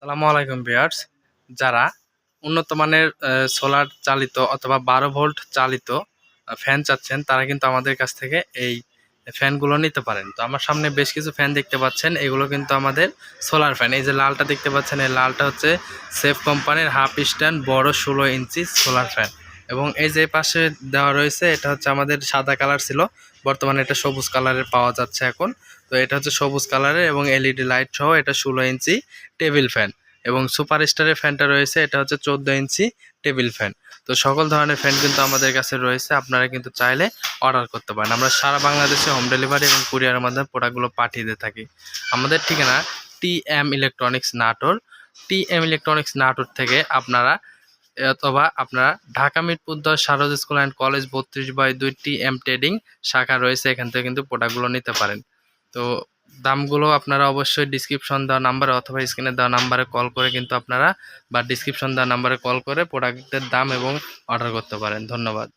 আসসালামু আলাইকুম ভিউয়ার্স। যারা উন্নত মানের সোলার চালিত অথবা 12 ভোল্ট চালিত ফ্যান চাচ্ছেন তারা কিন্তু আমাদের কাছ থেকে এই ফ্যানগুলো নিতে পারেন। তো আমার সামনে বেশ কিছু ফ্যান দেখতে পাচ্ছেন, এগুলো কিন্তু আমাদের সোলার ফ্যান। এই যে লালটা দেখতে পাচ্ছেন, এই লালটা হচ্ছে সেফ কোম্পানির হাফ স্ট্যান্ড বড় 16 ইঞ্চি সোলার ফ্যান। এবং এই যে পাশে দেওয়া রয়েছে এটা হচ্ছে আমাদের সাদা কালার ছিল, বর্তমানে এটা সবুজ কালারের পাওয়া যাচ্ছে এখন। তো এটা হচ্ছে সবুজ কালারের এবং এলইডি লাইট সহ এটা 16 ইঞ্চি টেবিল ফ্যান। এবং সুপার স্টারের ফ্যানটা রয়েছে, এটা হচ্ছে 14 ইঞ্চি টেবিল ফ্যান। তো সকল ধরনের ফ্যান কিন্তু আমাদের কাছে রয়েছে, আপনারা কিন্তু চাইলে অর্ডার করতে পারেন। আমরা সারা বাংলাদেশে হোম ডেলিভারি এবং কুরিয়ারের মাধ্যমে প্রোডাক্টগুলো পাঠিয়ে দিয়ে থাকি। আমাদের ঠিকানা TM electronics Natore. TM electronics Natore থেকে আপনারা অথবা আপনারা Dhaka Mirpur 10 Sharad school and college 32/2 TM trading শাখা রয়েছে, এখান থেকে কিন্তু প্রোডাক্টগুলো নিতে পারেন। তো দামগুলো আপনারা অবশ্যই ডিসক্রিপশন দেওয়া নাম্বারে অথবা স্ক্রিনে দেওয়া নাম্বারে কল করে কিন্তু আপনারা বা ডিসক্রিপশন দেওয়া নাম্বারে কল করে প্রোডাক্টের দাম এবং অর্ডার করতে পারেন। ধন্যবাদ।